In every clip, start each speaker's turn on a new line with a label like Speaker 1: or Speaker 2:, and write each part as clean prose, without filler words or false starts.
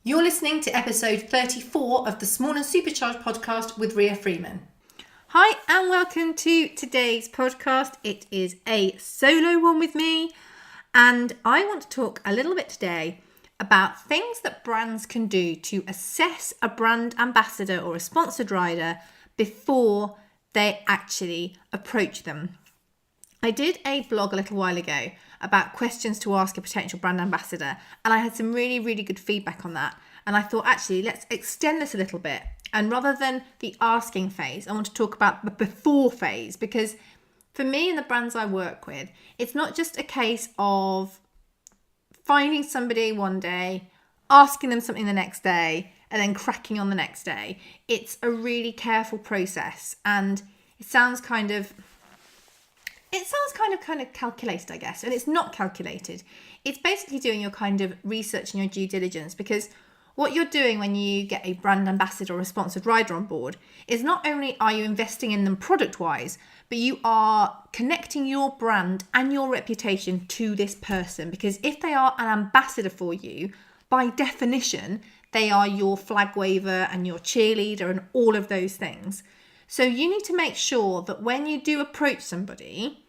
Speaker 1: You're listening to episode 34 of the Small and Supercharged podcast with Ria Freeman. Hi and welcome to today's podcast. It is a solo one with me, and I want to talk a little bit today about things that brands can do to assess a brand ambassador or a sponsored rider before they actually approach them. I did a blog a little while ago about questions to ask a potential brand ambassador, and I had some really good feedback on that. And I thought, actually, let's extend this a little bit. And rather than the asking phase, I want to talk about the before phase, because for me and the brands I work with, it's not just a case of finding somebody one day, asking them something the next day, and then cracking on the next day. It's a really careful process, and it sounds kind of calculated, I guess, and it's not calculated. It's basically doing your kind of research and your due diligence, because what you're doing when you get a brand ambassador or a sponsored rider on board is not only are you investing in them product-wise, but you are connecting your brand and your reputation to this person, because if they are an ambassador for you, by definition, they are your flag waver and your cheerleader and all of those things. So you need to make sure that when you do approach somebody,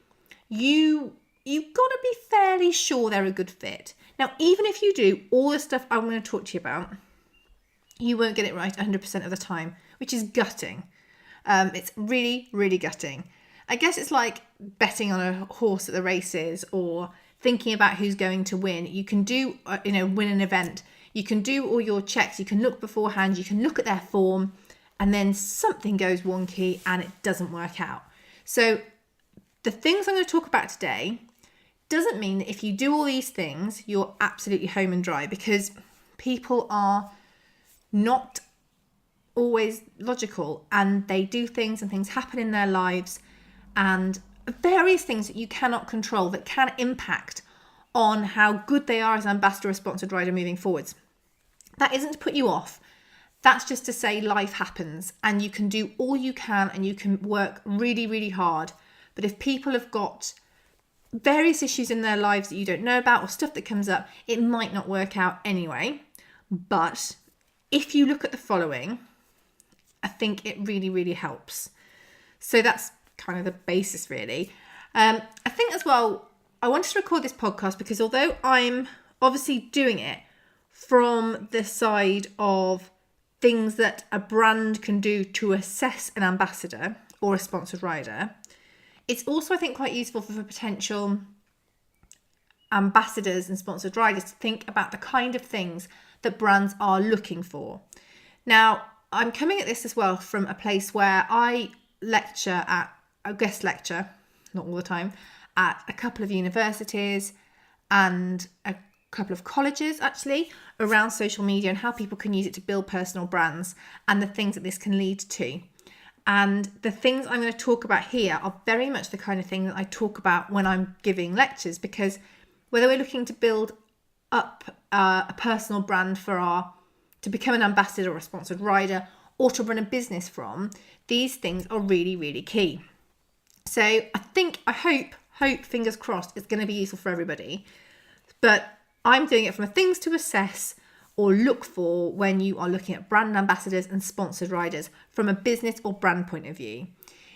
Speaker 1: you've got to be fairly sure they're a good fit. Now, even if you do all the stuff I'm going to talk to you about, you won't get it right 100% of the time, which is gutting. It's really gutting. I guess it's like betting on a horse at the races or thinking about who's going to win. You can do, win an event. You can do all your checks. You can look beforehand. You can look at their form, and then something goes wonky and it doesn't work out. So the things I'm going to talk about today doesn't mean that if you do all these things, you're absolutely home and dry, because people are not always logical, and they do things and things happen in their lives, and various things that you cannot control that can impact on how good they are as an ambassador or sponsored rider moving forwards. That isn't to put you off. That's just to say life happens, and you can do all you can and you can work really hard. But if people have got various issues in their lives that you don't know about, or stuff that comes up, it might not work out anyway. But if you look at the following, I think it really helps. So that's kind of the basis, really. I think as well, I wanted to record this podcast because although I'm obviously doing it from the side of things that a brand can do to assess an ambassador or a sponsored rider, it's also, I think, quite useful for potential ambassadors and sponsored riders to think about the kind of things that brands are looking for. Now, I'm coming at this as well from a place where I guest lecture, not all the time, at a couple of universities and a couple of colleges, actually, around social media and how people can use it to build personal brands and the things that this can lead to. And the things I'm going to talk about here are very much the kind of thing that I talk about when I'm giving lectures, because whether we're looking to build up a personal brand to become an ambassador or a sponsored rider, or to run a business from, these things are really key. So I hope, fingers crossed, it's going to be useful for everybody. But I'm doing it from things to assess or look for when you are looking at brand ambassadors and sponsored riders from a business or brand point of view.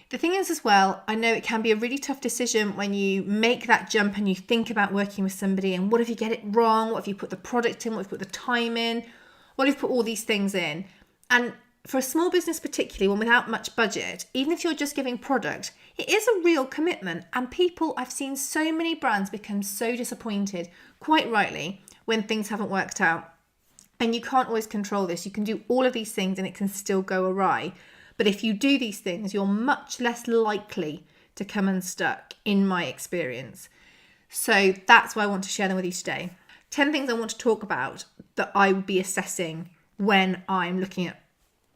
Speaker 1: The thing is as well, I know it can be a really tough decision when you make that jump and you think about working with somebody, and what if you get it wrong? What if you put the product in? What if you put the time in? What if you put all these things in? And for a small business particularly, one without much budget, even if you're just giving product, it is a real commitment. And I've seen so many brands become so disappointed, quite rightly, when things haven't worked out. And you can't always control this. You can do all of these things and it can still go awry. But if you do these things, you're much less likely to come unstuck, in my experience. So that's why I want to share them with you today. 10 things I want to talk about that I would be assessing when I'm looking at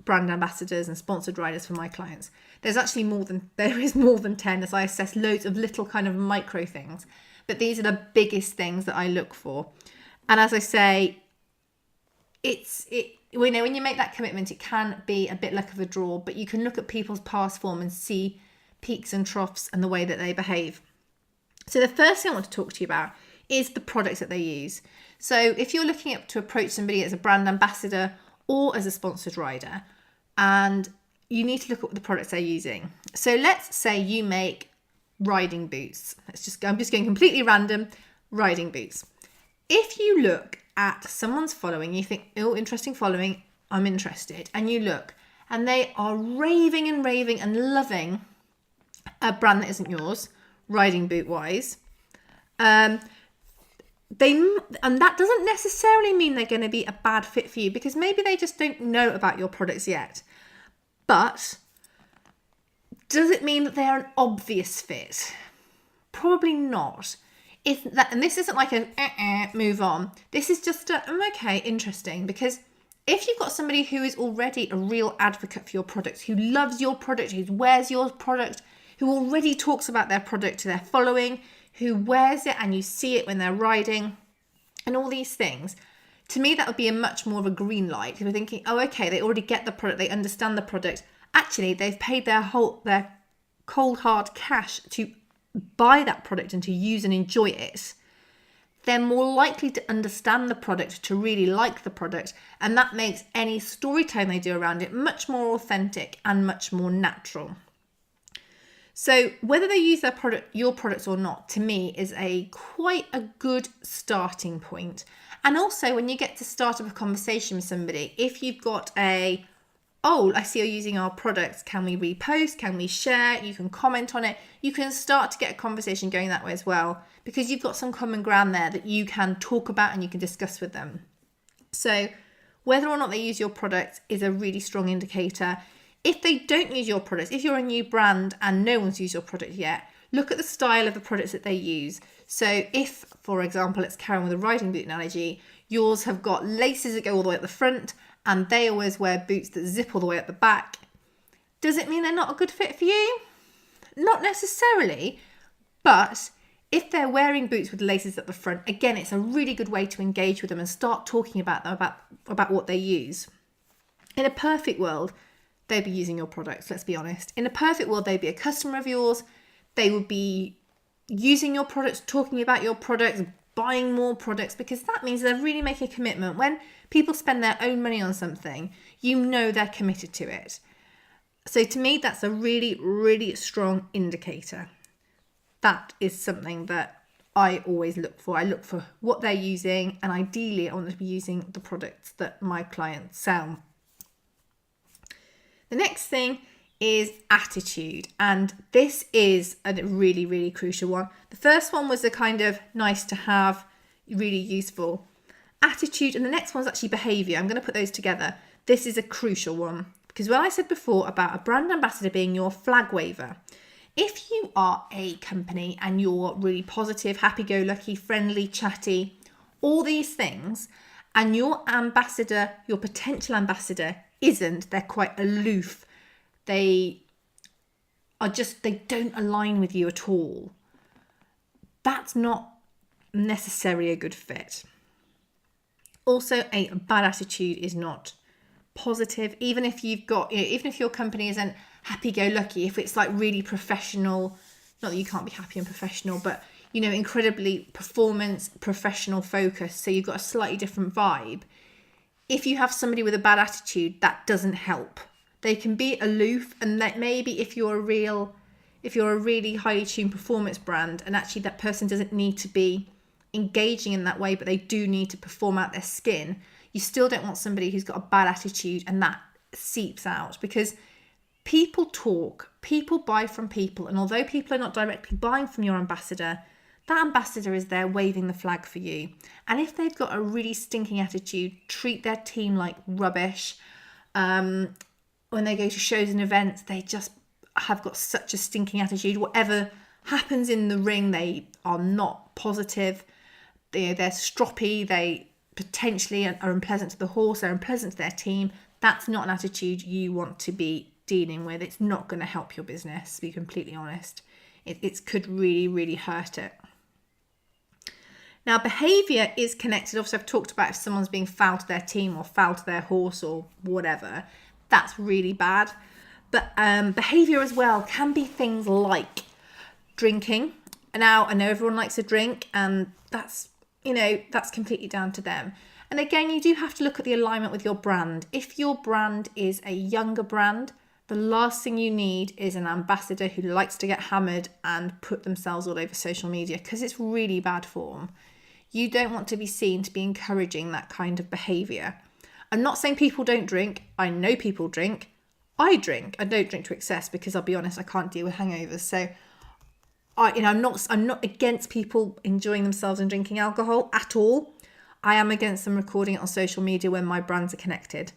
Speaker 1: brand ambassadors and sponsored riders for my clients. There is more than 10, as I assess loads of little kind of micro things. But these are the biggest things that I look for. And as I say, when you make that commitment, it can be a bit luck of a draw, but you can look at people's past form and see peaks and troughs and the way that they behave. So the first thing I want to talk to you about is the products that they use. So if you're looking up to approach somebody as a brand ambassador or as a sponsored rider, and you need to look at what the products they're using. So let's say you make riding boots. I'm just going completely random, riding boots. If you look at someone's following, you think, oh, interesting following, I'm interested. And you look, and they are raving and raving and loving a brand that isn't yours, riding boot wise. And that doesn't necessarily mean they're going to be a bad fit for you, because maybe they just don't know about your products yet. But does it mean that they're an obvious fit? Probably not. And this isn't like a move on. This is just okay, interesting. Because if you've got somebody who is already a real advocate for your product, who loves your product, who wears your product, who already talks about their product to their following, who wears it and you see it when they're riding and all these things, to me that would be a much more of a green light. You're thinking, oh, okay, they already get the product, they understand the product. Actually, they've paid their cold hard cash to buy that product and to use and enjoy it. They're more likely to understand the product, to really like the product, and that makes any storytelling they do around it much more authentic and much more natural. So whether they use your products or not, to me is quite a good starting point. And also when you get to start up a conversation with somebody, if you've got oh, I see you're using our products, can we repost, can we share, you can comment on it, you can start to get a conversation going that way as well, because you've got some common ground there that you can talk about and you can discuss with them. So whether or not they use your product is a really strong indicator. If they don't use your products, if you're a new brand and no one's used your product yet, look at the style of the products that they use. So if, for example, let's carry on with a riding boot analogy, yours have got laces that go all the way at the front and they always wear boots that zip all the way at the back, does it mean they're not a good fit for you? Not necessarily, but if they're wearing boots with laces at the front, again, it's a really good way to engage with them and start talking about them, about what they use. In a perfect world, they'd be using your products, let's be honest. In a perfect world, they'd be a customer of yours. They would be using your products, talking about your products, buying more products, because that means they're really making a commitment. When people spend their own money on something, you know they're committed to it. So to me, that's a really, really strong indicator. That is something that I always look for. I look for what they're using, and ideally I want them to be using the products that my clients sell. The next thing is attitude, and this is a really, really crucial one. The first one was a kind of nice to have, really useful. Attitude, and the next one's actually behaviour. I'm going to put those together. This is a crucial one, because when I said before about a brand ambassador being your flag waver, if you are a company and you're really positive, happy-go-lucky, friendly, chatty, all these things, and your ambassador, your potential ambassador, isn't, they're quite aloof, they don't align with you at all, that's not necessarily a good fit. Also, a bad attitude is not positive. Even if you've got, even if your company isn't happy-go-lucky, if it's like really professional, not that you can't be happy and professional, but incredibly performance, professional focus, so you've got a slightly different vibe. If you have somebody with a bad attitude, that doesn't help. They can be aloof, and that maybe if you're a really highly tuned performance brand, and actually that person doesn't need to be engaging in that way, but they do need to perform out their skin, you still don't want somebody who's got a bad attitude and that seeps out, because people talk, people buy from people, and although people are not directly buying from your ambassador, that ambassador is there waving the flag for you. And if they've got a really stinking attitude, treat their team like rubbish. When they go to shows and events, they just have got such a stinking attitude. Whatever happens in the ring, they are not positive. They're stroppy. They potentially are unpleasant to the horse. They're unpleasant to their team. That's not an attitude you want to be dealing with. It's not going to help your business, to be completely honest. It could really, really hurt it. Now, behaviour is connected. Obviously, I've talked about if someone's being foul to their team or foul to their horse or whatever, that's really bad. But behaviour as well can be things like drinking, Now, I know everyone likes a drink, and that's, that's completely down to them. And again, you do have to look at the alignment with your brand. If your brand is a younger brand, the last thing you need is an ambassador who likes to get hammered and put themselves all over social media, because it's really bad form. You don't want to be seen to be encouraging that kind of behaviour. I'm not saying people don't drink. I know people drink. I drink. I don't drink to excess because I'll be honest, I can't deal with hangovers. So I'm not against people enjoying themselves and drinking alcohol at all. I am against them recording it on social media when my brands are connected.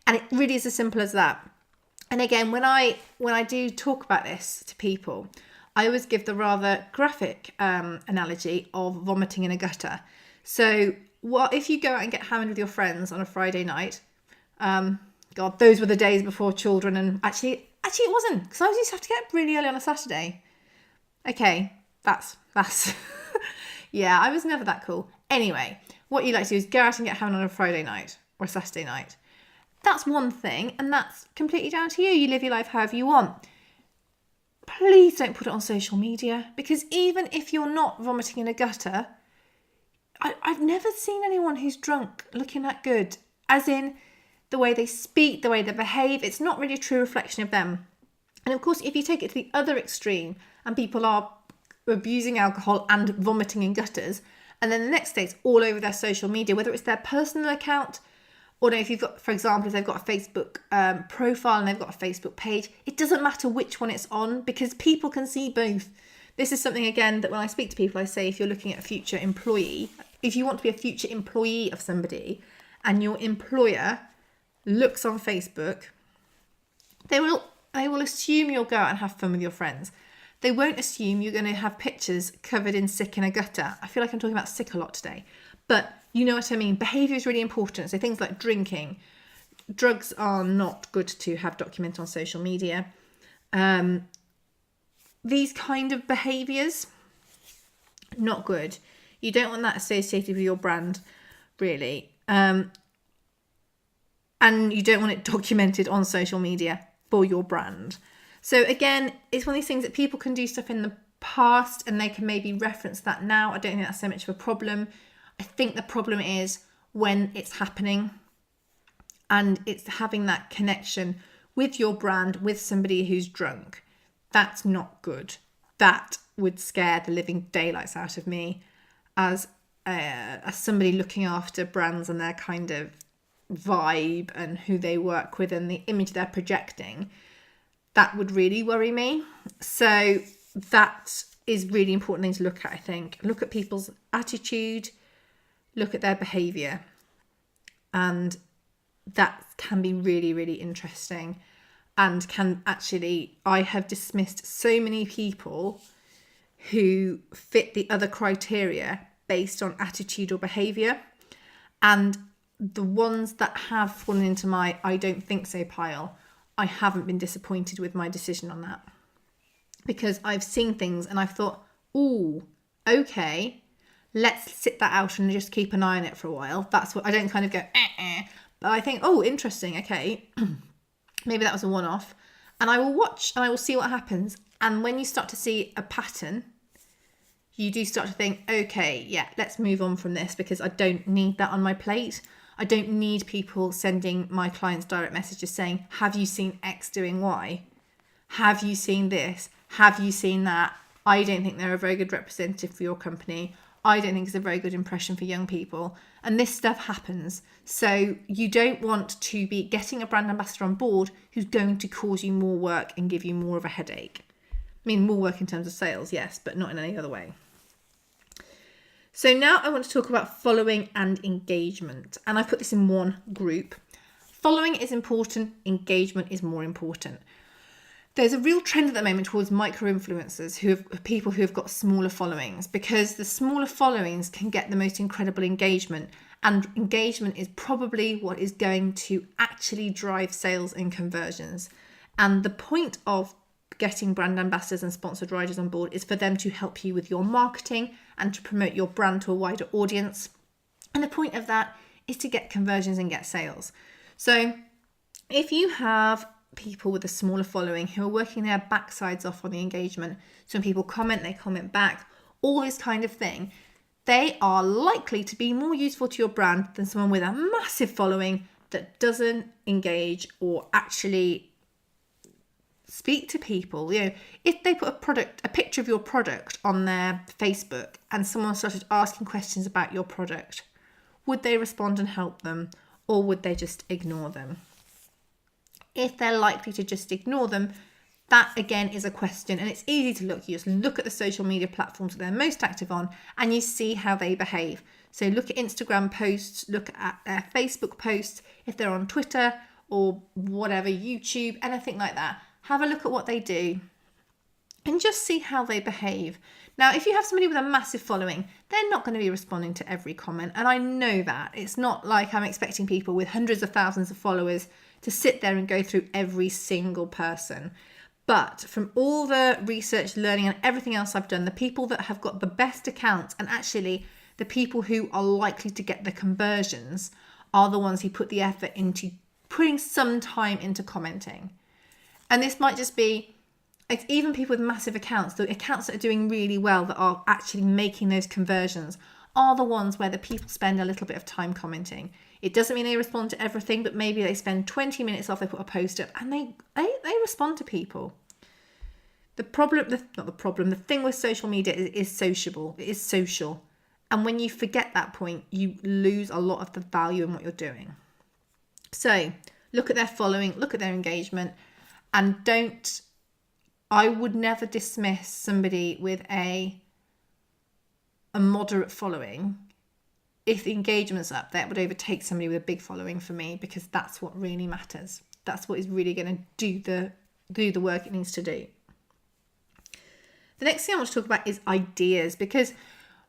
Speaker 1: And it really is as simple as that. And again, when I do talk about this to people, I always give the rather graphic analogy of vomiting in a gutter. So what if you go out and get hammered with your friends on a Friday night? God, those were the days before children. And actually it wasn't, because I used to have to get up really early on a Saturday. Okay, that's yeah, I was never that cool. Anyway, what you like to do is go out and get hammered on a Friday night or a Saturday night. That's one thing, and that's completely down to you. You live your life however you want. Please don't put it on social media, because even if you're not vomiting in a gutter, I've never seen anyone who's drunk looking that good. As in, the way they speak, the way they behave, it's not really a true reflection of them. And of course, if you take it to the other extreme and people are abusing alcohol and vomiting in gutters, and then the next day it's all over their social media, whether it's their personal account, or if you've got, for example, if they've got a Facebook profile and they've got a Facebook page, it doesn't matter which one it's on, because people can see both. This is something, again, that when I speak to people, I say, if you're looking at a future employee, if you want to be a future employee of somebody and your employer looks on Facebook, they will assume you'll go out and have fun with your friends. They won't assume you're going to have pictures covered in sick in a gutter. I feel like I'm talking about sick a lot today, but you know what I mean. Behaviour is really important. So things like drinking, drugs are not good to have documented on social media. These kind of behaviours, not good. You don't want that associated with your brand, really. And you don't want it documented on social media for your brand. So again, it's one of these things that people can do stuff in the past and they can maybe reference that now. I don't think that's so much of a problem. I think the problem is when it's happening and it's having that connection with your brand, with somebody who's drunk. That's not good. That would scare the living daylights out of me as somebody looking after brands and their kind of vibe and who they work with and the image they're projecting. That would really worry me. So that is really important thing to look at, I think. Look at people's attitude, look at their behaviour. And that can be really, really interesting. And can actually, I have dismissed so many people who fit the other criteria based on attitude or behaviour. And the ones that have fallen into my I don't think so pile, I haven't been disappointed with my decision on that. Because I've seen things and I've thought, ooh, okay, let's sit that out and just keep an eye on it for a while. That's what I don't kind of go, But I think, oh, interesting, okay. Maybe that was a one-off. And I will watch and I will see what happens. And when you start to see a pattern, you do start to think, okay, yeah, let's move on from this because I don't need that on my plate. I don't need people sending my clients direct messages saying, have you seen X doing Y? Have you seen this? Have you seen that? I don't think they're a very good representative for your company. I don't think it's a very good impression for young people. And this stuff happens. So you don't want to be getting a brand ambassador on board who's going to cause you more work and give you more of a headache. I mean, more work in terms of sales, yes, but not in any other way. So now I want to talk about following and engagement. And I put this in one group. Following is important, engagement is more important. There's a real trend at the moment towards micro-influencers, people who have got smaller followings, because the smaller followings can get the most incredible engagement, and engagement is probably what is going to actually drive sales and conversions. And the point of getting brand ambassadors and sponsored riders on board is for them to help you with your marketing and to promote your brand to a wider audience. And the point of that is to get conversions and get sales. So if you have people with a smaller following who are working their backsides off on the engagement, so when people comment, they comment back, all this kind of thing, they are likely to be more useful to your brand than someone with a massive following that doesn't engage or actually speak to people. If they put a picture of your product on their Facebook and someone started asking questions about your product, would they respond and help them, or would they just ignore them? If they're likely to just ignore them, that again is a question, and it's easy to look. You just look at the social media platforms that they're most active on and you see how they behave. So look at Instagram posts, look at their Facebook posts, if they're on Twitter or whatever, YouTube, anything like that. Have a look at what they do and just see how they behave. Now, if you have somebody with a massive following, they're not going to be responding to every comment. And I know that. It's not like I'm expecting people with hundreds of thousands of followers to sit there and go through every single person. But from all the research, learning and everything else I've done, the people that have got the best accounts and actually the people who are likely to get the conversions are the ones who put the effort into putting some time into commenting. And this might just be, it's even people with massive accounts, the accounts that are doing really well, that are actually making those conversions, are the ones where the people spend a little bit of time commenting. It doesn't mean they respond to everything, but maybe they spend 20 minutes after they put a post up and they respond to people. The thing with social media is sociable. It is social. And when you forget that point, you lose a lot of the value in what you're doing. So look at their following, look at their engagement, and I would never dismiss somebody with a moderate following. If the engagement's up, that would overtake somebody with a big following for me, because that's what really matters. That's what is really going to do the work it needs to do. The next thing I want to talk about is ideas, because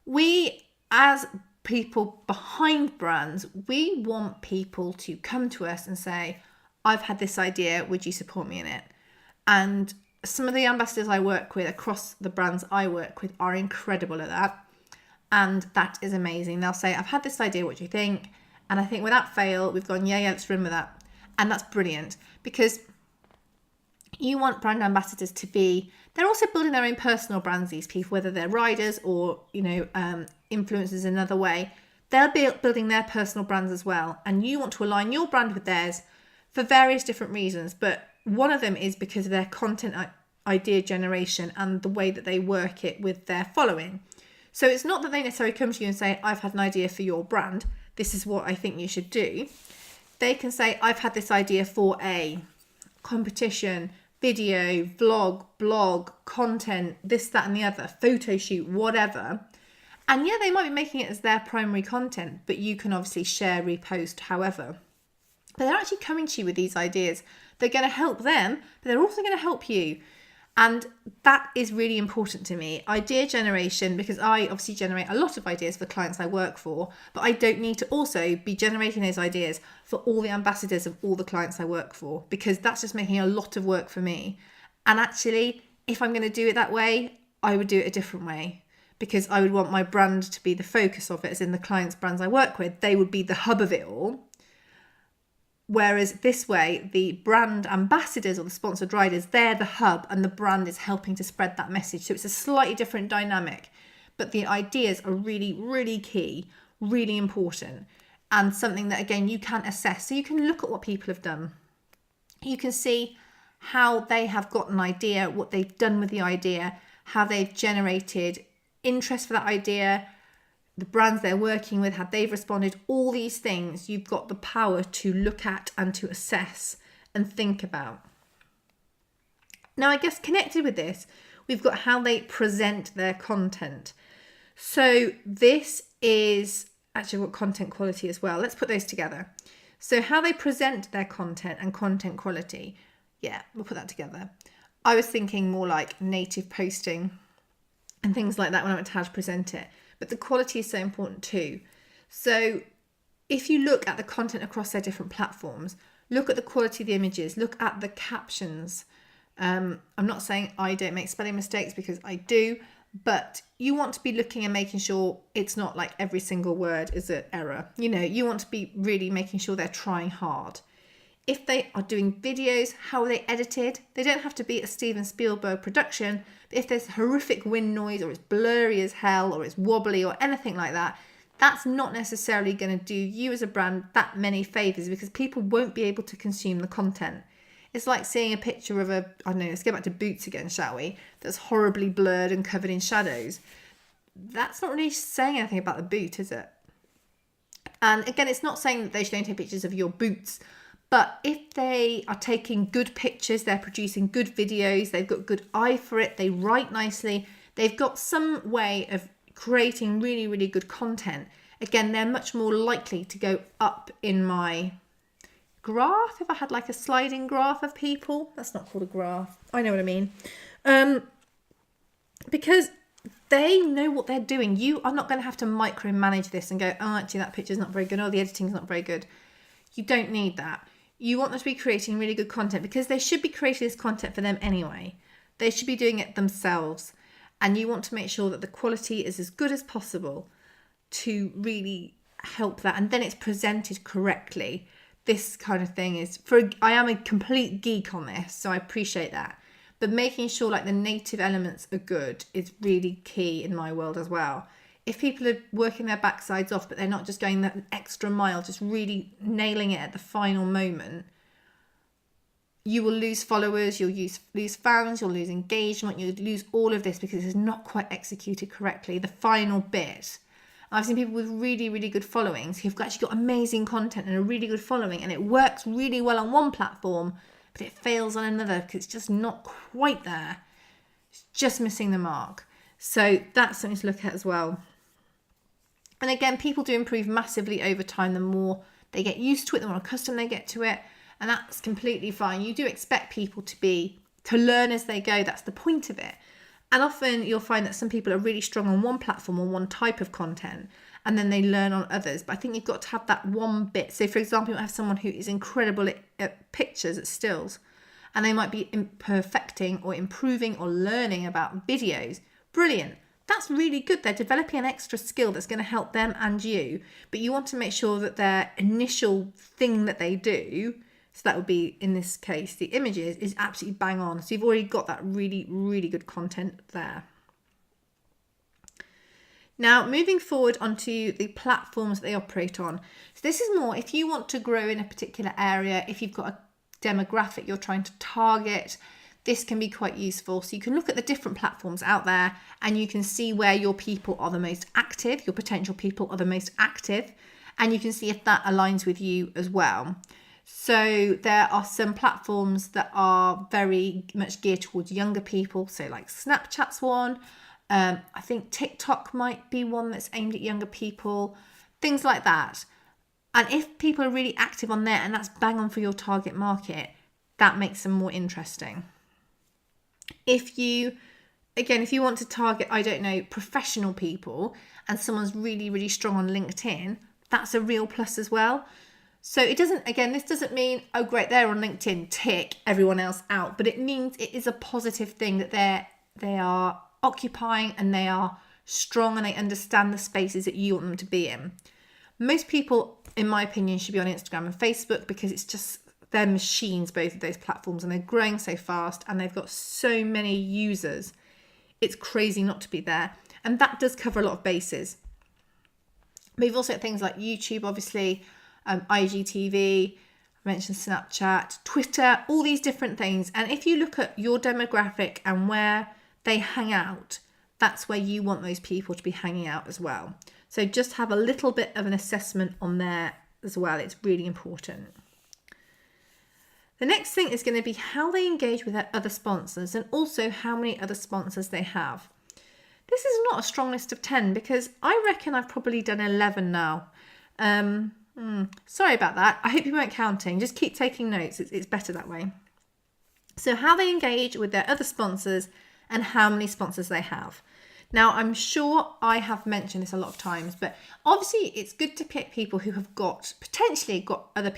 Speaker 1: we, as people behind brands, we want people to come to us and say, I've had this idea, would you support me in it? And some of the ambassadors I work with across the brands I work with are incredible at that. And that is amazing. They'll say, I've had this idea, what do you think? And I think without fail, we've gone, yeah, let's run with that. And that's brilliant, because you want brand ambassadors to be, they're also building their own personal brands, these people, whether they're riders or, influencers in another way. They'll be building their personal brands as well. And you want to align your brand with theirs for various different reasons. But one of them is because of their content idea generation and the way that they work it with their following. So it's not that they necessarily come to you and say, I've had an idea for your brand. This is what I think you should do. They can say, I've had this idea for a competition, video, vlog, blog, content, this, that, and the other, photo shoot, whatever. And yeah, they might be making it as their primary content, but you can obviously share, repost, however. But they're actually coming to you with these ideas. They're going to help them, but they're also going to help you. And that is really important to me. Idea generation, because I obviously generate a lot of ideas for clients I work for, but I don't need to also be generating those ideas for all the ambassadors of all the clients I work for, because that's just making a lot of work for me. And actually, if I'm going to do it that way, I would do it a different way, because I would want my brand to be the focus of it, as in the clients' brands I work with, they would be the hub of it all. Whereas this way, the brand ambassadors or the sponsored riders, they're the hub and the brand is helping to spread that message. So it's a slightly different dynamic, but the ideas are really, really key, really important, and something that, again, you can assess. So you can look at what people have done. You can see how they have got an idea, what they've done with the idea, how they've generated interest for that idea, the brands they're working with, how they've responded, all these things you've got the power to look at and to assess and think about. Now, I guess connected with this, we've got how they present their content. So this is actually what content quality as well. Let's put those together. So how they present their content and content quality. Yeah, we'll put that together. I was thinking more like native posting and things like that when I went to how to present it. But the quality is so important too. So if you look at the content across their different platforms, look at the quality of the images, look at the captions. I'm not saying I don't make spelling mistakes, because I do, but you want to be looking and making sure it's not like every single word is an error. You want to be really making sure they're trying hard. If they are doing videos, how are they edited? They don't have to be a Steven Spielberg production, but if there's horrific wind noise or it's blurry as hell or it's wobbly or anything like that, that's not necessarily going to do you as a brand that many favors, because people won't be able to consume the content. It's like seeing a picture of I don't know, let's go back to boots again, shall we? That's horribly blurred and covered in shadows. That's not really saying anything about the boot, is it? And again, it's not saying that they should only take pictures of your boots, but if they are taking good pictures, they're producing good videos, they've got good eye for it, they write nicely, they've got some way of creating really, really good content, again, they're much more likely to go up in my graph. If I had like a sliding graph of people, that's not called a graph, I know what I mean, because they know what they're doing. You are not going to have to micromanage this and go, oh, actually that picture's not very good, or the editing's not very good. You don't need that. You want them to be creating really good content, because they should be creating this content for them anyway. They should be doing it themselves, and you want to make sure that the quality is as good as possible to really help that, and then it's presented correctly. This kind of thing is, I am a complete geek on this, so I appreciate that. But making sure like the native elements are good is really key in my world as well. If people are working their backsides off, but they're not just going that extra mile, just really nailing it at the final moment, you will lose followers, you'll lose fans, you'll lose engagement, you'll lose all of this because it's not quite executed correctly. The final bit. I've seen people with really, really good followings who've actually got amazing content and a really good following, and it works really well on one platform, but it fails on another because it's just not quite there. It's just missing the mark. So that's something to look at as well. And again, people do improve massively over time. The more they get used to it, the more accustomed they get to it. And that's completely fine. You do expect people to learn as they go. That's the point of it. And often you'll find that some people are really strong on one platform or one type of content, and then they learn on others. But I think you've got to have that one bit. So for example, you might have someone who is incredible at pictures, at stills, and they might be perfecting or improving or learning about videos. Brilliant. That's really good. They're developing an extra skill that's going to help them and you. But you want to make sure that their initial thing that they do, so that would be, in this case, the images, is absolutely bang on. So you've already got that really, really good content there. Now, moving forward onto the platforms that they operate on. So this is more if you want to grow in a particular area, if you've got a demographic you're trying to target, this can be quite useful. So you can look at the different platforms out there and you can see where your people are the most active, your potential people are the most active, and you can see if that aligns with you as well. So there are some platforms that are very much geared towards younger people. So like Snapchat's one. I think TikTok might be one that's aimed at younger people, things like that. And if people are really active on there and that's bang on for your target market, that makes them more interesting. If you want to target, I don't know, professional people and someone's really, really strong on LinkedIn, that's a real plus as well. So this doesn't mean, oh great, they're on LinkedIn, tick everyone else out, but it means it is a positive thing that they are occupying and they are strong and they understand the spaces that you want them to be in. Most people, in my opinion, should be on Instagram and Facebook because it's just, they're machines, both of those platforms, and they're growing so fast and they've got so many users. It's crazy not to be there. And that does cover a lot of bases. But you've also got things like YouTube, obviously, IGTV, I mentioned Snapchat, Twitter, all these different things. And if you look at your demographic and where they hang out, that's where you want those people to be hanging out as well. So just have a little bit of an assessment on there as well. It's really important. The next thing is going to be how they engage with their other sponsors and also how many other sponsors they have. This is not a strong list of 10 because I reckon I've probably done 11 now. Sorry about that. I hope you weren't counting. Just keep taking notes. It's better that way. So how they engage with their other sponsors and how many sponsors they have. Now, I'm sure I have mentioned this a lot of times, but obviously it's good to pick people who have potentially got other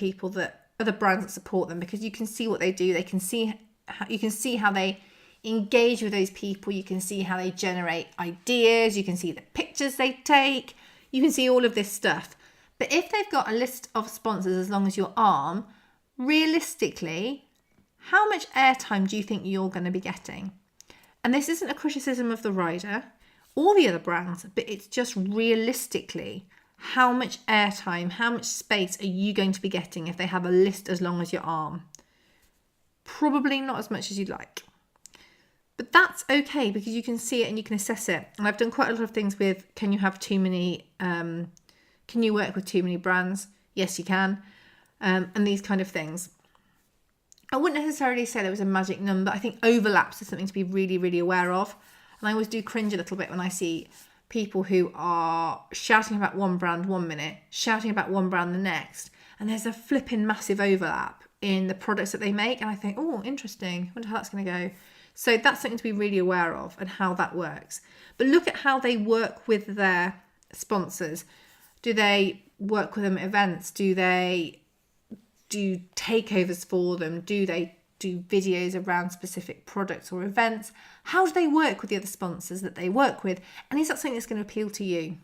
Speaker 1: brands that support them, because you can see what they do. You can see how they engage with those people. You can see how they generate ideas. You can see the pictures they take. You can see all of this stuff. But if they've got a list of sponsors as long as your arm, realistically, how much airtime do you think you're going to be getting? And this isn't a criticism of the rider or the other brands, but it's just realistically, how much airtime, how much space are you going to be getting if they have a list as long as your arm? Probably not as much as you'd like. But that's okay, because you can see it and you can assess it. And I've done quite a lot of things with, can you have too many, can you work with too many brands? Yes, you can. And these kind of things. I wouldn't necessarily say there was a magic number. I think overlaps is something to be really, really aware of. And I always do cringe a little bit when I see people who are shouting about one brand 1 minute, shouting about one brand the next, and there's a flipping massive overlap in the products that they make. And I think, oh, interesting. I wonder how that's going to go. So that's something to be really aware of and how that works. But look at how they work with their sponsors. Do they work with them at events? Do they do takeovers for them? Do they do videos around specific products or events? How do they work with the other sponsors that they work with? And is that something that's going to appeal to you?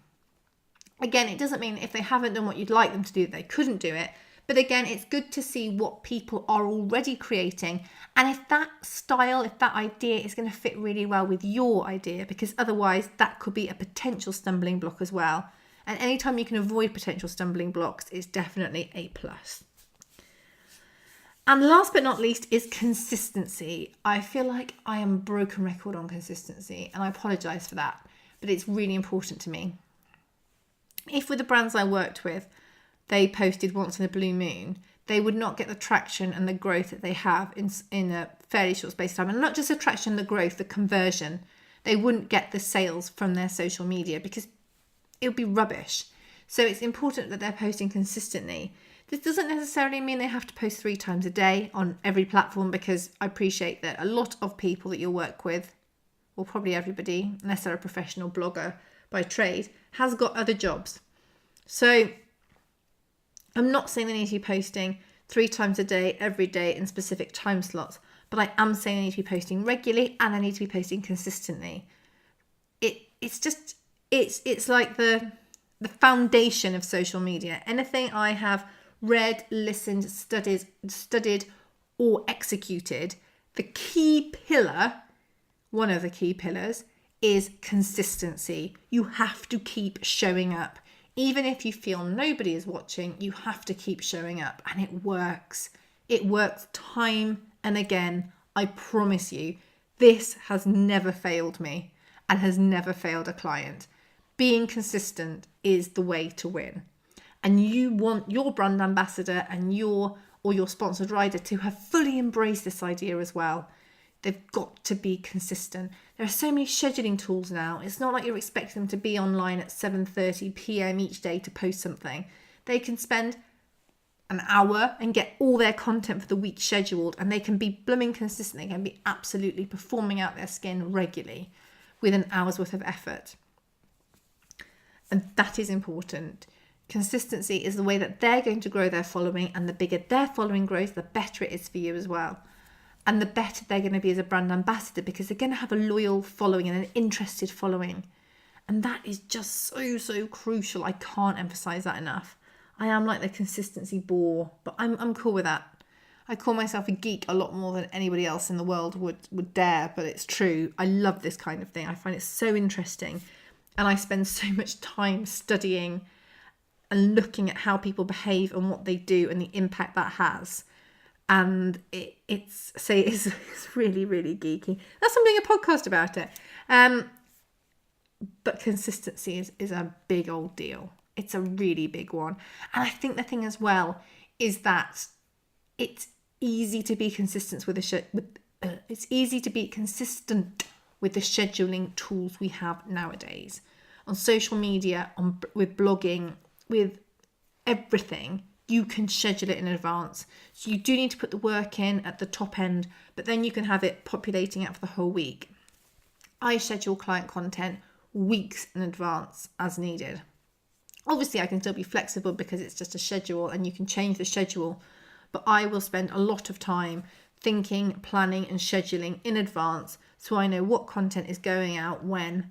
Speaker 1: Again, it doesn't mean if they haven't done what you'd like them to do, they couldn't do it. But again, it's good to see what people are already creating. And if that style, if that idea is going to fit really well with your idea, because otherwise that could be a potential stumbling block as well. And anytime you can avoid potential stumbling blocks is definitely a plus. And last but not least is consistency. I feel like I am a broken record on consistency, and I apologise for that, but it's really important to me. If with the brands I worked with, they posted once in a blue moon, they would not get the traction and the growth that they have in a fairly short space of time. And not just the traction, the growth, the conversion. They wouldn't get the sales from their social media because it would be rubbish. So it's important that they're posting consistently. This doesn't necessarily mean they have to post 3 times a day on every platform, because I appreciate that a lot of people that you'll work with, or probably everybody, unless they're a professional blogger by trade, has got other jobs. So I'm not saying they need to be posting 3 times a day, every day in specific time slots, but I am saying they need to be posting regularly and they need to be posting consistently. It's like the foundation of social media. Anything I have read, listened, studied or executed, the key pillar, one of the key pillars, is consistency. You have to keep showing up. Even if you feel nobody is watching, you have to keep showing up, and it works. It works time and again. I promise you, this has never failed me and has never failed a client. Being consistent is the way to win. And you want your brand ambassador and your sponsored rider to have fully embraced this idea as well. They've got to be consistent. There are so many scheduling tools now. It's not like you're expecting them to be online at 7:30 p.m. each day to post something. They can spend an hour and get all their content for the week scheduled, and they can be blooming consistent. They can be absolutely performing out their skin regularly with an hour's worth of effort. And that is important. Consistency is the way that they're going to grow their following, and the bigger their following grows, the better it is for you as well. And the better they're going to be as a brand ambassador, because they're going to have a loyal following and an interested following. And that is just so crucial. I can't emphasize that enough. I am like the consistency bore, but I'm cool with that. I call myself a geek a lot more than anybody else in the world would dare, but it's true. I love this kind of thing. I find it so interesting. And I spend so much time studying and looking at how people behave and what they do and the impact that has. And it's really, really geeky. That's I'm doing a podcast about it. But consistency is a big old deal. It's a really big one. And I think the thing as well is that it's easy to be consistent with it's easy to be consistent with the scheduling tools we have nowadays on social media, with blogging, with everything. You can schedule it in advance. So you do need to put the work in at the top end, but then you can have it populating out for the whole week. I schedule client content weeks in advance as needed. Obviously, I can still be flexible because it's just a schedule and you can change the schedule, but I will spend a lot of time thinking, planning and scheduling in advance so I know what content is going out when,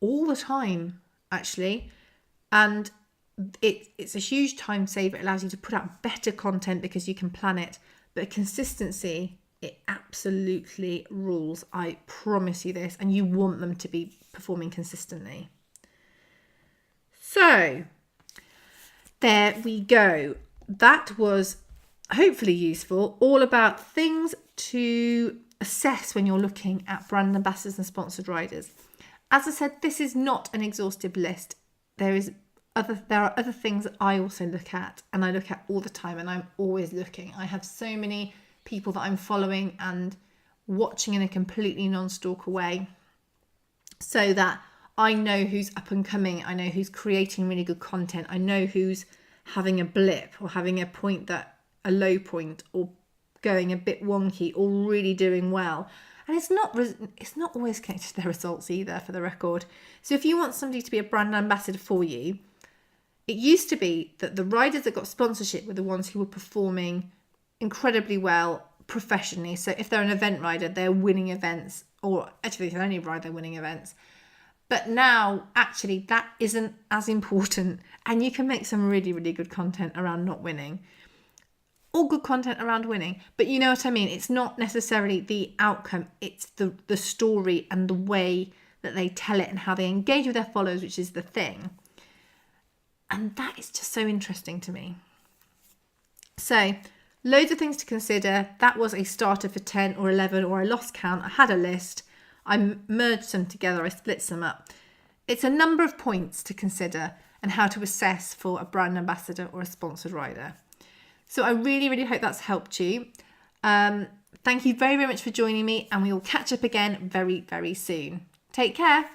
Speaker 1: all the time, actually. And it's a huge time saver. It allows you to put out better content because you can plan it. But consistency, it absolutely rules. I promise you this. And you want them to be performing consistently. So there we go. That was hopefully useful. All about things to assess when you're looking at brand ambassadors and sponsored riders. As I said, this is not an exhaustive list. There are other things that I also look at, and I look at all the time, and I'm always looking. I have so many people that I'm following and watching in a completely non-stalker way, so that I know who's up and coming. I know who's creating really good content. I know who's having a blip or having a low point, or going a bit wonky, or really doing well. And it's not always connected to their results either, for the record. So if you want somebody to be a brand ambassador for you, it used to be that the riders that got sponsorship were the ones who were performing incredibly well professionally. So if they're an event rider, they're winning events, or actually they can only ride their winning events. But now, actually, that isn't as important, and you can make some really, really good content around not winning, or good content around winning. But you know what I mean? It's not necessarily the outcome, it's the story and the way that they tell it and how they engage with their followers, which is the thing. And that is just so interesting to me. So, loads of things to consider. That was a starter for 10 or 11, or I lost count. I had a list. I merged them together. I split them up. It's a number of points to consider and how to assess for a brand ambassador or a sponsored rider. So I really, really hope that's helped you. Thank you very, very much for joining me, and we will catch up again very, very soon. Take care.